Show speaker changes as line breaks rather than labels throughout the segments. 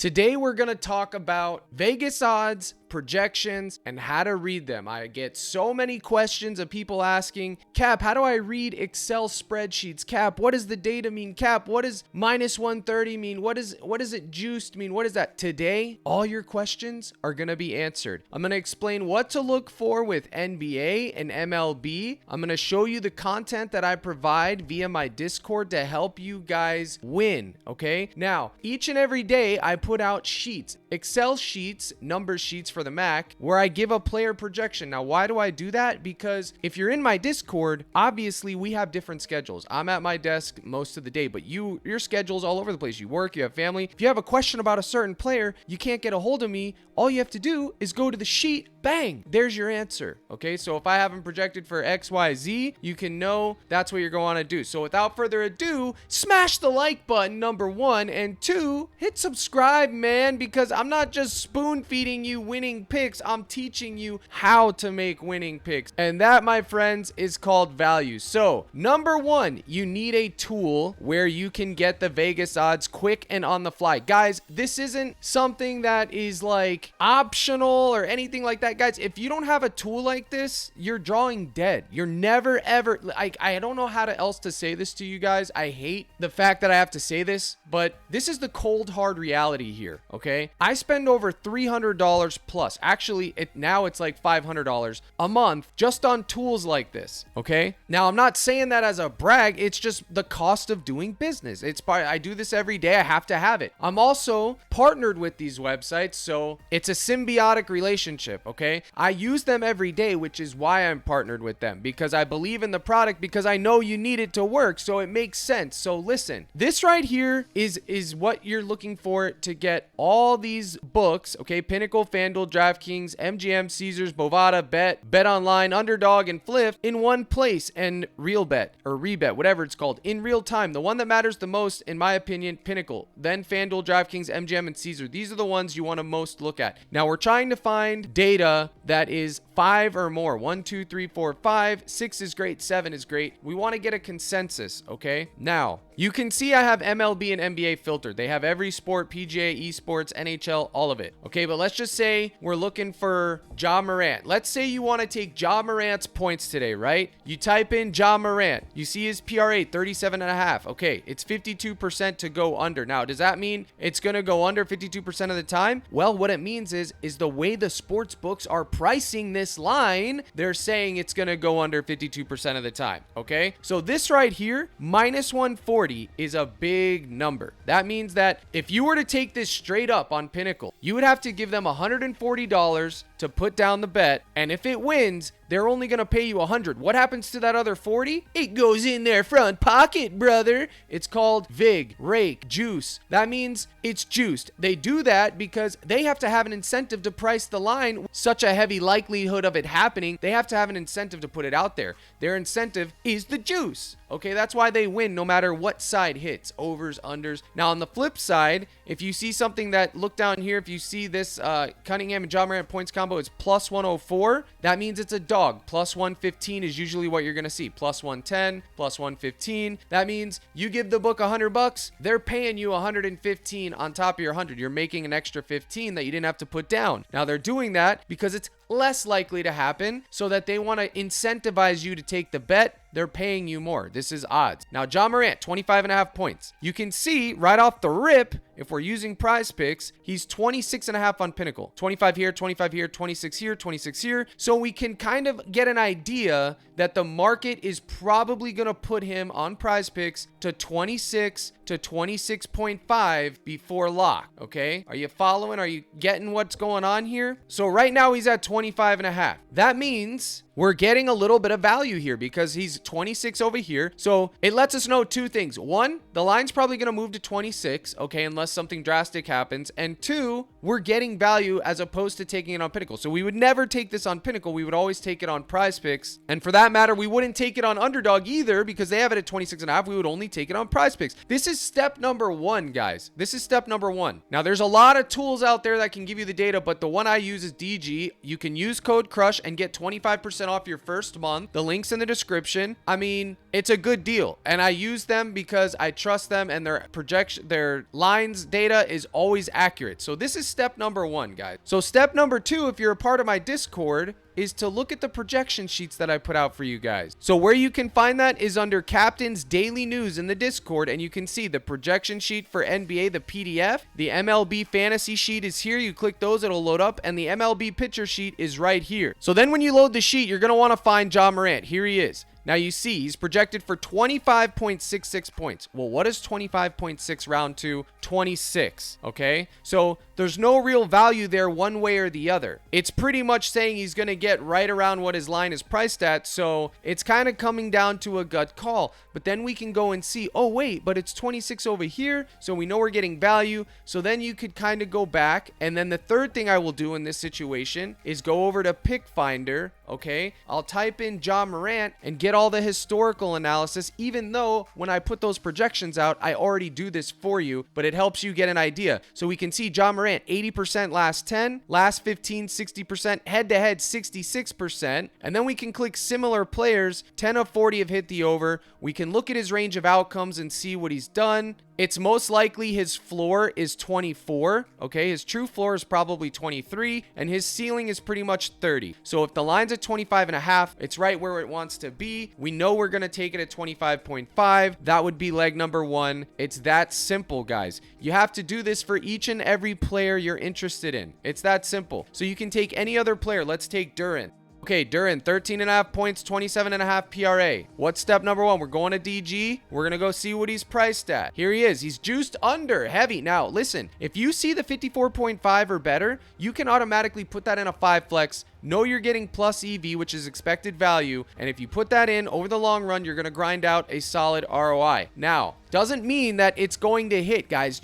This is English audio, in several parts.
Today we're going to talk about Vegas odds, projections, and how to read them. I get so many questions of people asking, Cap, how do I read Excel spreadsheets? Cap, what does the data mean? Cap, what does minus 130 mean? What does it juiced mean? What is that? Today, all your questions are going to be answered. I'm going to explain what to look for with NBA and MLB. I'm going to show you the content that I provide via my Discord to help you guys win, okay? Now, each and every day I put out sheets, Excel sheets, number sheets for the Mac, where I give a player projection. Now, why do I do that? Because if you're in my Discord, obviously we have different schedules. I'm at my desk most of the day, but your schedule's all over the place. You work, you have family. If you have a question about a certain player, you can't get a hold of me. All you have to do is go to the sheet, bang, there's your answer. Okay, so if I haven't projected for XYZ, you can know that's what you're going to do. So without further ado, smash the like button, number one, and two, hit subscribe, man, because I'm not just spoon feeding you winning picks, I'm teaching you how to make winning picks. And that, my friends, is called value. So number one, you need a tool where you can get the Vegas odds quick and on the fly. Guys, this isn't something that is like optional or anything like that. Guys, if you don't have a tool like this, you're drawing dead. You're never ever, I don't know how else to say this to you guys. I hate the fact that I have to say this, but this is the cold hard reality here. Okay, I spend over $300 plus. Actually, now it's like $500 a month just on tools like this. Okay, now I'm not saying that as a brag. It's just the cost of doing business. I do this every day. I have to have it. I'm also partnered with these websites, so it's a symbiotic relationship. Okay, I use them every day, which is why I'm partnered with them, because I believe in the product, because I know you need it to work, so it makes sense. So listen, this right here is what you're looking for to get all these books. Okay, Pinnacle, FanDuel, DraftKings, MGM, Caesars, Bovada, Bet Online, UnderDog, and Flip in one place, and Real Bet or Rebet, whatever it's called, in real time. The one that matters the most, in my opinion, Pinnacle, then FanDuel, DraftKings, MGM, and Caesar. These are the ones you want to most look at. Now we're trying to find data that is 5 or more. 1, 2, 3, 4, 5. 6 is great. 7 is great. We want to get a consensus. Okay, now you can see I have MLB and NBA filtered. They have every sport, PGA, esports, NHL, all of it. Okay, but let's just say we're looking for Ja Morant. Let's say you want to take Ja Morant's points today, right? You type in Ja Morant. You see his PRA, 37.5. Okay, it's 52% to go under. Now, does that mean it's going to go under 52% of the time? Well, what it means is the way the sports books are pricing this line, they're saying it's going to go under 52% of the time. Okay, so this right here, minus 140, is a big number. That means that if you were to take this straight up on Pinnacle, you would have to give them $140 to put down the bet, and if it wins, they're only going to pay you $100. What happens to that other $40? It goes in their front pocket, brother. It's called VIG, rake, juice. That means it's juiced. They do that because they have to have an incentive to price the line with such a heavy likelihood of it happening. They have to have an incentive to put it out there. Their incentive is the juice. Okay, that's why they win no matter what side hits, overs, unders. Now, on the flip side, if you see something that, look down here, if you see this Cunningham and Ja Morant points combo is plus 104, that means it's a dog. Plus 115 is usually what you're going to see. Plus 110, plus 115. That means you give the book $100, they're paying you 115 on top of your 100. You're making an extra 15 that you didn't have to put down. Now, they're doing that because it's less likely to happen, so that they want to incentivize you to take the bet. They're paying you more. This is odds. Now, Ja Morant, 25.5 points. You can see right off the rip, if we're using PrizePicks, he's 26.5 on Pinnacle. 25 here, 25 here, 26 here, 26 here. So we can kind of get an idea that the market is probably going to put him on PrizePicks to 26 to 26.5 before lock. Okay, are you following? Are you getting what's going on here? So right now he's at 25.5. That means we're getting a little bit of value here because he's 26 over here. So it lets us know two things. One, the line's probably going to move to 26, okay, unless something drastic happens. And two, we're getting value as opposed to taking it on Pinnacle. So we would never take this on Pinnacle. We would always take it on PrizePicks. And for that matter, we wouldn't take it on UnderDog either because they have it at 26.5. We would only take it on PrizePicks. This is step number one, guys. This is step number one. Now, there's a lot of tools out there that can give you the data, but the one I use is DG. You can use code CRUSH and get 25% off your first month. The link's in the description. I mean, it's a good deal. And I use them because I trust them, and their lines data is always accurate. So this is step number 1, guys. So step number 2, if you're a part of my Discord, is to look at the projection sheets that I put out for you guys. So where you can find that is under Captain's Daily News in the Discord, and you can see the projection sheet for NBA, the PDF. The MLB fantasy sheet is here. You click those, it'll load up, and the MLB pitcher sheet is right here. So then when you load the sheet, you're going to want to find Ja Morant. Here he is. Now you see he's projected for 25.66 points. Well, what is 25.6 round to 26? Okay, so there's no real value there one way or the other. It's pretty much saying he's going to get right around what his line is priced at. So it's kind of coming down to a gut call. But then we can go and see, oh wait, but it's 26 over here. So we know we're getting value. So then you could kind of go back. And then the third thing I will do in this situation is go over to Pick Finder. Okay, I'll type in Ja Morant and get all the historical analysis, even though when I put those projections out, I already do this for you, but it helps you get an idea. So we can see Ja Morant 80% last 10, last 15 60%, head-to-head 66%, and then we can click similar players. 10 of 40 have hit the over. We can look at his range of outcomes and see what he's done. It's most likely his floor is 24. Okay, his true floor is probably 23, and his ceiling is pretty much 30. So if the line's at 25.5, it's right where it wants to be. We know we're going to take it at 25.5. That would be leg number 1. It's that simple, guys. You have to do this for each and every player you're interested in. It's that simple. So you can take any other player. Let's take Duran. Okay, Duran, 13.5 points, 27.5 PRA. What's step number 1? We're going to DG. We're going to go see what he's priced at. Here he is. He's juiced under, heavy. Now, listen, if you see the 54.5 or better, you can automatically put that in a 5 flex. Know you're getting plus EV, which is expected value. And if you put that in over the long run, you're going to grind out a solid ROI. Now, doesn't mean that it's going to hit, guys.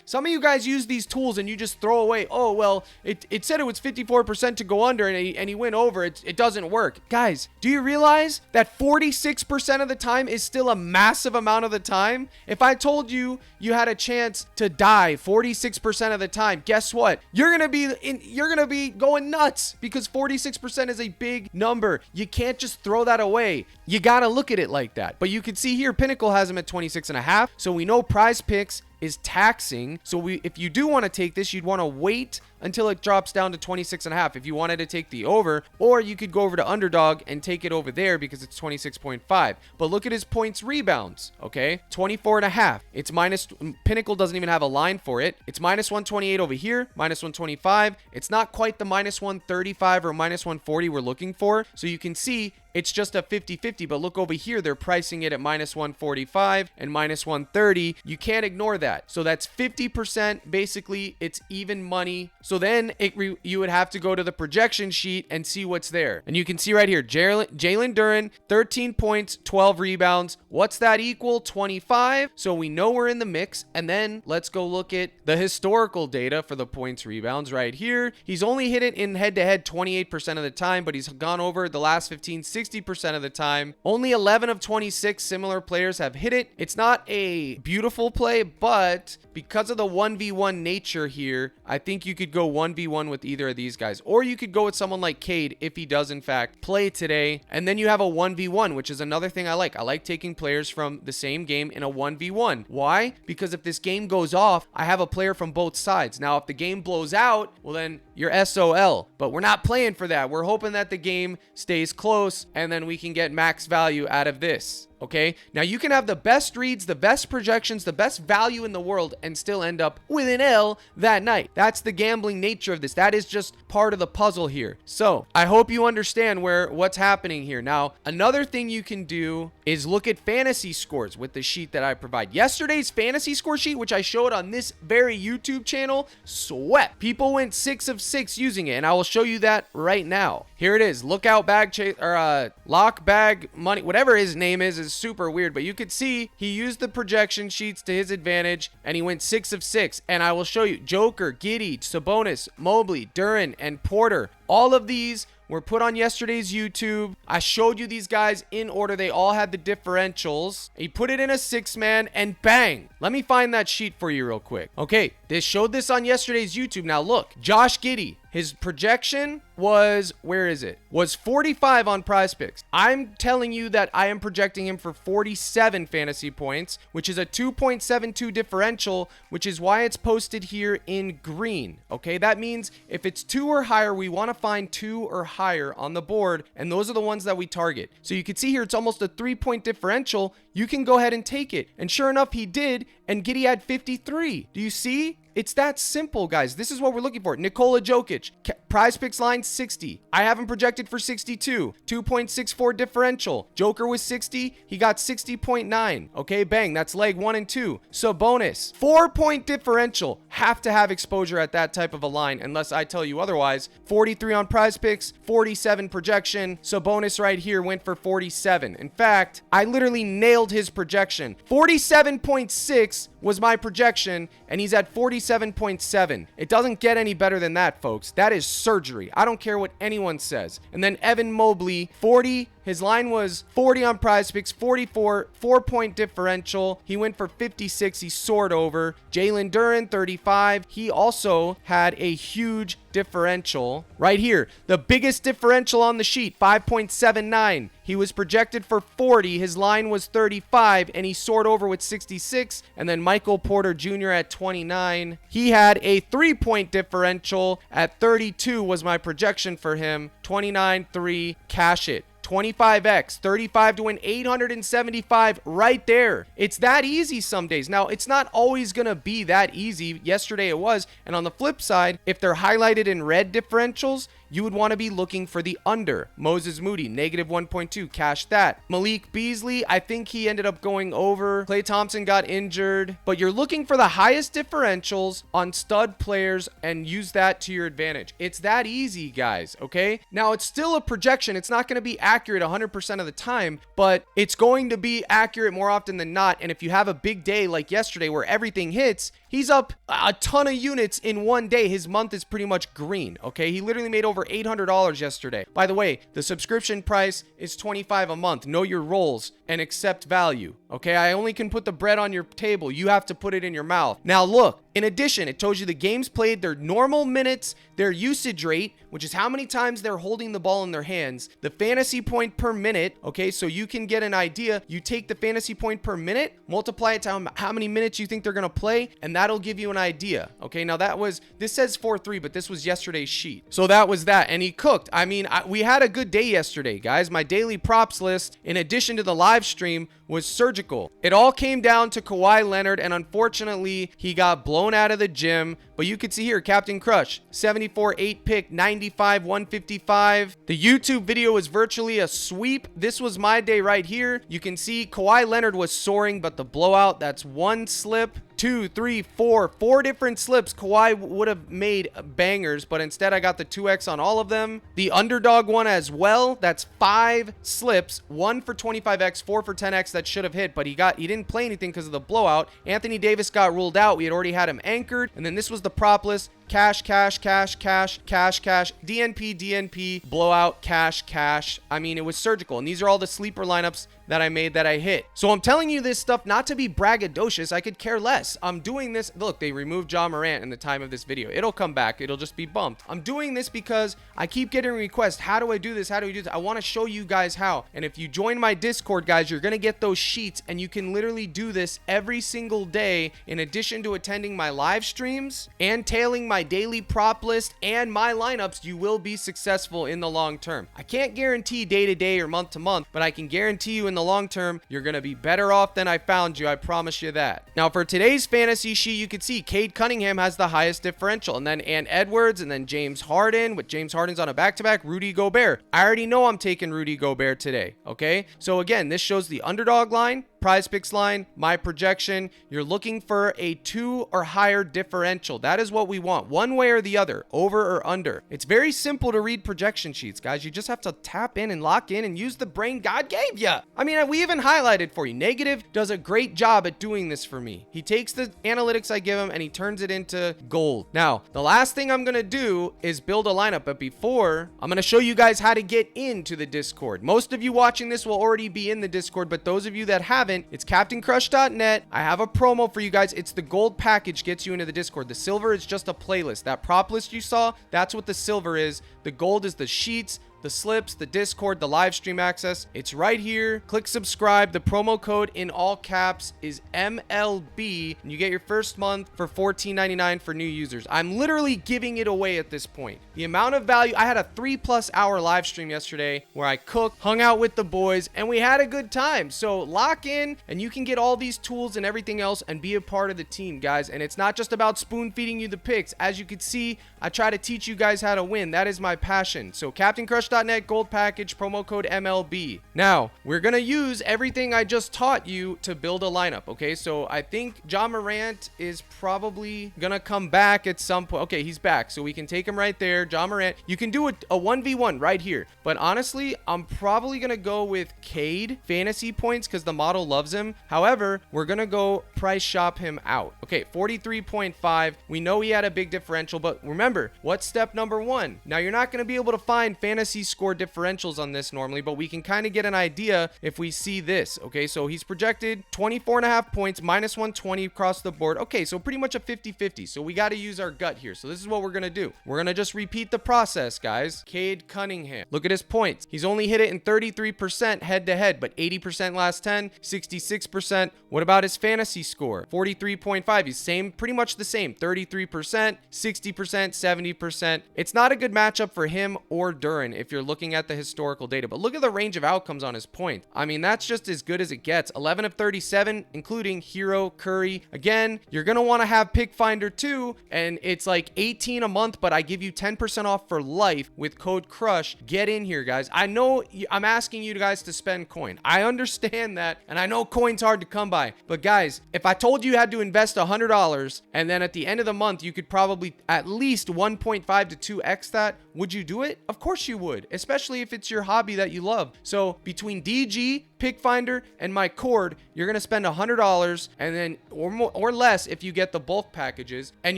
Some of you guys use these tools and you just throw away, oh, well, it said it was 54% to go under and he went over. It doesn't work. Guys, do you realize that 46% of the time is still a massive amount of the time? If I told you you had a chance to die 46% of the time, guess what? You're going to be going nuts because 46% is a big number. You can't just throw that away. You got to look at it like that. But you can see here, Pinnacle has him at 26.5. So we know PrizePicks is taxing. So if you do want to take this, you'd want to wait until it drops down to 26.5 if you wanted to take the over, or you could go over to UnderDog and take it over there because it's 26.5. But look at his points rebounds, okay? 24.5. It's minus, Pinnacle doesn't even have a line for it. It's minus 128 over here, minus 125. It's not quite the minus 135 or minus 140 we're looking for. So you can see it's just a 50-50, but look over here, they're pricing it at minus 145 and minus 130. You can't ignore that. So that's 50%. Basically, it's even money. So then you would have to go to the projection sheet and see what's there. And you can see right here, Jalen Duran, 13 points, 12 rebounds. What's that equal? 25. So we know we're in the mix. And then let's go look at the historical data for the points rebounds right here. He's only hit it in head-to-head 28% of the time, but he's gone over the last 60% of the time. Only 11 of 26 similar players have hit it. It's not a beautiful play, but because of the 1v1 nature here, I think you could go 1v1 with either of these guys, or you could go with someone like Cade if he does in fact play today, and then you have a 1v1, which is another thing I like. I like taking players from the same game in a 1v1. Why? Because if this game goes off, I have a player from both sides. Now, if the game blows out, well then you're SOL, but we're not playing for that. We're hoping that the game stays close and then we can get max value out of this. Okay, now you can have the best reads, the best projections, the best value in the world and still end up with an L that night. That's the gambling nature of this. That is just part of the puzzle here. So I hope you understand what's happening here. Now, another thing you can do is look at fantasy scores with the sheet that I provide. Yesterday's fantasy score sheet, which I showed on this very YouTube channel, swept. People went 6 of 6 using it, and I will show you that right now. Here it is. Lookout bag chase or lock bag money, whatever his name is super weird, but you could see he used the projection sheets to his advantage and he went 6 of 6. And I will show you Joker, Giddey, Sabonis, Mobley, Duran, and Porter. All of these were put on yesterday's YouTube. I showed you these guys in order. They all had the differentials. He put it in a 6-man and bang. Let me find that sheet for you real quick. Okay, they showed this on yesterday's YouTube. Now look, Josh Giddey. His projection was, where is it? Was 45 on PrizePicks. I'm telling you that I am projecting him for 47 fantasy points, which is a 2.72 differential, which is why it's posted here in green. Okay, that means if it's 2 or higher, we want to find 2 or higher on the board, and those are the ones that we target. So you can see here, it's almost a 3-point differential. You can go ahead and take it. And sure enough, he did, and Giddey had 53. Do you see? It's that simple, guys. This is what we're looking for. Nikola Jokic, PrizePicks line 60. I have him projected for 62. 2.64 differential. Joker was 60. He got 60.9. Okay, bang. That's leg 1 and 2. Sabonis, 4-point differential. Have to have exposure at that type of a line unless I tell you otherwise. 43 on PrizePicks, 47 projection. Sabonis right here went for 47. In fact, I literally nailed his projection. 47.6 was my projection, and he's at 47.7. It doesn't get any better than that, folks. That is surgery. I don't care what anyone says. And then Evan Mobley, 40. His line was 40 on PrizePicks, 44, 4-point differential. He went for 56. He soared over. Jalen Duren, 35. He also had a huge differential right here. The biggest differential on the sheet, 5.79. He was projected for 40. His line was 35, and he soared over with 66. And then Michael Porter Jr. at 29. He had a 3-point differential at 32 was my projection for him. 29-3, cash it. 25x, 35 to win 875 right there. It's that easy some days. Now, it's not always going to be that easy. Yesterday it was. And on the flip side, if they're highlighted in red differentials, you would want to be looking for the under. Moses Moody, negative 1.2, cash that. Malik Beasley, I think he ended up going over. Klay Thompson got injured. But you're looking for the highest differentials on stud players and use that to your advantage. It's that easy, guys, okay? Now, it's still a projection. It's not going to be accurate 100% of the time, but it's going to be accurate more often than not. And if you have a big day like yesterday where everything hits, he's up a ton of units in one day. His month is pretty much green, okay? He literally made over $800 yesterday. By the way, the subscription price is $25 a month. Know your roles and accept value, okay? I only can put the bread on your table. You have to put it in your mouth. Now, look, in addition, it tells you the games played, their normal minutes, their usage rate, which is how many times they're holding the ball in their hands, the fantasy point per minute, okay? So you can get an idea. You take the fantasy point per minute, multiply it to how many minutes you think they're going to play, and that'll give you an idea, okay? Now, this says 4-3, but this was yesterday's sheet. So that was that, and he cooked. I mean, we had a good day yesterday, guys. My daily props list, in addition to the live stream, was surgical. It all came down to Kawhi Leonard, and unfortunately, he got blown out of the gym. But you can see here, Captain Crush, 74, 8 pick, 95, 155. The YouTube video was virtually a sweep. This was my day right here. You can see Kawhi Leonard was soaring, but the blowout, that's one slip. 2, 3, 4 different slips. Kawhi would have made bangers, but instead I got the 2x on all of them. The underdog one as well, that's 5 slips, 1 for 25x, 4 for 10x that should have hit, but he didn't play anything because of the blowout. Anthony Davis got ruled out. We had already had him anchored, and then this was the prop list. Cash, cash, cash, cash, cash, cash, DNP, DNP, blowout, cash, cash. I mean, it was surgical. And these are all the sleeper lineups that I made that I hit. So I'm telling you this stuff not to be braggadocious. I could care less. I'm doing this. Look, they removed Ja Morant in the time of this video. It'll come back. It'll just be bumped. I'm doing this because I keep getting requests. How do I do this? How do we do this? I want to show you guys how. And if you join my Discord, guys, you're going to get those sheets, and you can literally do this every single day in addition to attending my live streams and tailing my daily prop list and my lineups. You will be successful in the long term. I can't guarantee day to day or month to month, but I can guarantee you in the long term, you're going to be better off than I found you. I promise you that. Now, for today's fantasy sheet, you can see Cade Cunningham has the highest differential, and then Ant Edwards, and then James Harden, with James Harden's on a back-to-back, Rudy Gobert. I already know I'm taking Rudy Gobert today, okay? So again, this shows the underdog line, PrizePicks line, my projection. You're looking for a 2 or higher differential. That is what we want, one way or the other, over or under. It's very simple to read projection sheets, guys. You just have to tap in and lock in and use the brain God gave you. I mean, we even highlighted for you. Negative does a great job at doing this for me. He takes the analytics I give him and he turns it into gold. Now, the last thing I'm going to do is build a lineup, but before, I'm going to show you guys how to get into the Discord. Most of you watching this will already be in the Discord, but those of you that haven't, haven't, it's CaptainCrush.net. I have a promo for you guys. It's the gold package, gets you into the Discord. The silver is just a playlist. That prop list you saw, that's what the silver is. The gold is the sheets, the slips, the Discord, the live stream access. It's right here. Click subscribe. The promo code in all caps is MLB, and you get your first month for $14.99 for new users. I'm literally giving it away at this point. The amount of value, I had a 3+ hour live stream yesterday where I cooked, hung out with the boys, and we had a good time. So lock in, and you can get all these tools and everything else and be a part of the team, guys. And it's not just about spoon feeding you the picks. As you can see, I try to teach you guys how to win. That is my passion. So CaptainCrush.net gold package, promo code MLB. Now, we're going to use everything I just taught you to build a lineup, okay? So I think Ja Morant is probably going to come back at some point. Okay, he's back, so we can take him right there. Ja Morant. You can do a 1v1 right here. But honestly, I'm probably going to go with Cade fantasy points because the model loves him. However, we're going to go price shop him out. Okay, 43.5. We know he had a big differential, but remember, what's step number 1? Now, you're not going to be able to find fantasy score differentials on this normally, but we can kind of get an idea if we see this. Okay, so he's projected 24.5 points, minus 120 across the board. Okay, so pretty much a 50-50. So we got to use our gut here. So this is what we're going to do. We're going to just repeat the process, guys. Cade Cunningham. Look at his points. He's only hit it in 33% head-to-head, but 80% last 10, 66%. What about his fantasy score? 43.5. He's pretty much the same. 33%, 60%, 70%. It's not a good matchup for him or Duran if you're looking at the historical data, but look at the range of outcomes on his points. I mean, that's just as good as it gets. 11 of 37, including Hero, Curry. Again, you're going to want to have Pick Finder too, and it's like 18 a month, but I give you 10% off for life with code CRUSH. Get in here, guys. I know I'm asking you guys to spend coin. I understand that, and I know coin's hard to come by, but guys, if I told you had to invest $100 and then at the end of the month you could probably at least 1.5 to 2x that, would you do it? Of course you would, especially if it's your hobby that you love. So between DG, Pick Finder, and my cord, you're gonna spend $100 and then or more or less if you get the bulk packages, and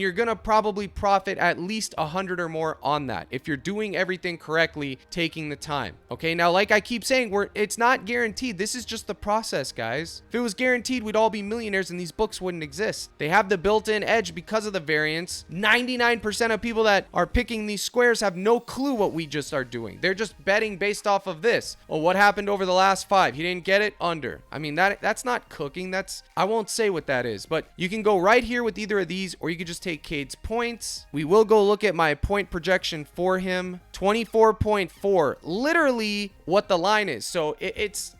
you're gonna probably profit at least 100 or more on that if you're doing everything correctly, taking the time. Okay, now like I keep saying, it's not guaranteed. This is just the process, guys. If it was guaranteed, we'd all be millionaires and these books wouldn't exist. They have the built-in edge because of the variance. 99% of people that are picking these squares have no clue what we just are doing. They're just betting based off of this. Oh, what happened over the last 5? He didn't get it, under. I mean, that's not cooking. I won't say what that is, but you can go right here with either of these, or you could just take Cade's points. We will go look at my point projection for him. 24.4, literally what the line is. So it's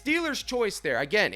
dealer's choice there. Again,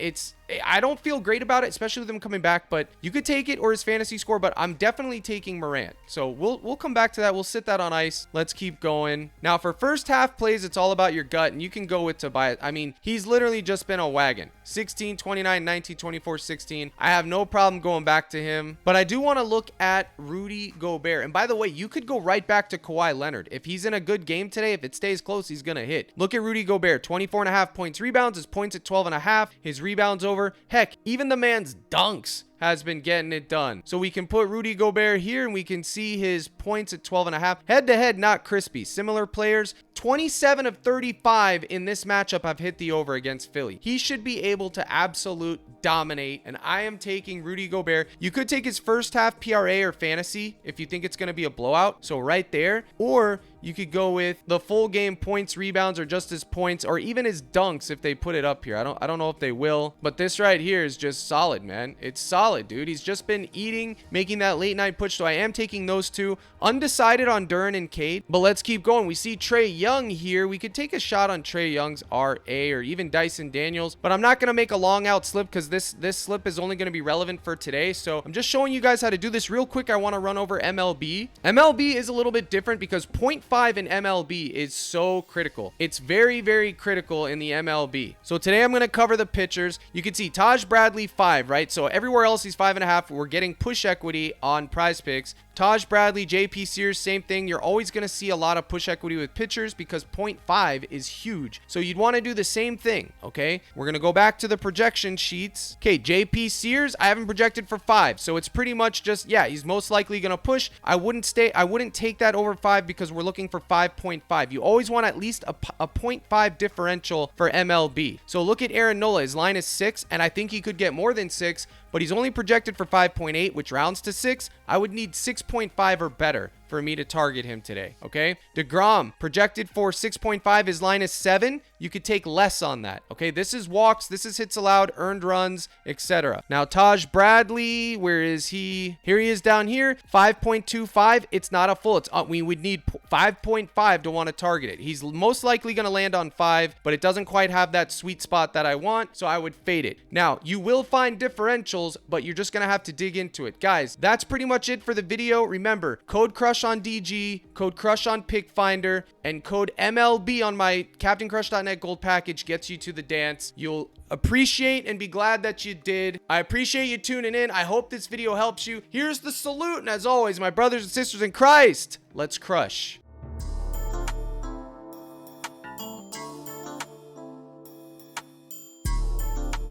I don't feel great about it, especially with him coming back, but you could take it or his fantasy score, but I'm definitely taking Morant. So we'll come back to that. We'll sit that on ice. Let's keep going. Now for first half plays, it's all about your gut, and you can go with Tobias. I mean, he's literally just been a wagon. 16, 29, 19, 24, 16. I have no problem going back to him, but I do want to look at Rudy Gobert. And by the way, you could go right back to Kawhi Leonard. If he's in a good game today, if it stays close, he's going to hit. Look at Rudy Gobert, 24.5 points, rebounds, his points at 12.5, his rebounds over. Heck, even the man's dunks has been getting it done. So we can put Rudy Gobert here and we can see his points at 12.5. Head to head, not crispy. Similar players, 27 of 35 in this matchup have hit the over against Philly. He should be able to absolute dominate, and I am taking Rudy Gobert. You could take his first half PRA or fantasy if you think it's going to be a blowout. So right there, or you could go with the full game points, rebounds, or just his points, or even his dunks if they put it up here. I don't know if they will, but this right here is just solid, man. It's solid, dude. He's just been eating, making that late night push. So I am taking those two. Undecided on Duran and Cade, but let's keep going. We see Trae Young here. We could take a shot on Trae Young's RA or even Dyson Daniels, but I'm not going to make a long out slip because this slip is only going to be relevant for today. So I'm just showing you guys how to do this real quick. I want to run over MLB. MLB is a little bit different because 0.5 in MLB is so critical. It's very, very critical in the MLB. So today I'm going to cover the pitchers. You can see Taj Bradley 5, right? So everywhere else he's 5.5. We're getting push equity on PrizePicks Taj Bradley, JP Sears, same thing. You're always going to see a lot of push equity with pitchers because 0.5 is huge. So you'd want to do the same thing, okay? We're going to go back to the projection sheets. Okay, JP Sears, I haven't projected for 5. So it's pretty much just, yeah, he's most likely going to push. I wouldn't take that over 5 because we're looking for 5.5. You always want at least a 0.5 differential for MLB. So look at Aaron Nola. His line is 6, and I think he could get more than 6, but he's only projected for 5.8, which rounds to 6. I would need 6.5 or better for me to target him today, okay? DeGrom, projected for 6.5. His line is 7. You could take less on that, okay? This is walks, this is hits allowed, earned runs, etc. Now, Taj Bradley, where is he? Here he is down here, 5.25. It's not a full. We would need 5.5 to want to target it. He's most likely going to land on 5, but it doesn't quite have that sweet spot that I want, so I would fade it. Now, you will find differentials, but you're just going to have to dig into it. Guys, that's pretty much it for the video. Remember, code CRUSH on DG, code CRUSH on Pick Finder, and code MLB on my CaptainCrush.net gold package gets you to the dance. You'll appreciate and be glad that you did. I appreciate you tuning in. I hope this video helps you. Here's the salute, and as always, my brothers and sisters in Christ, let's crush.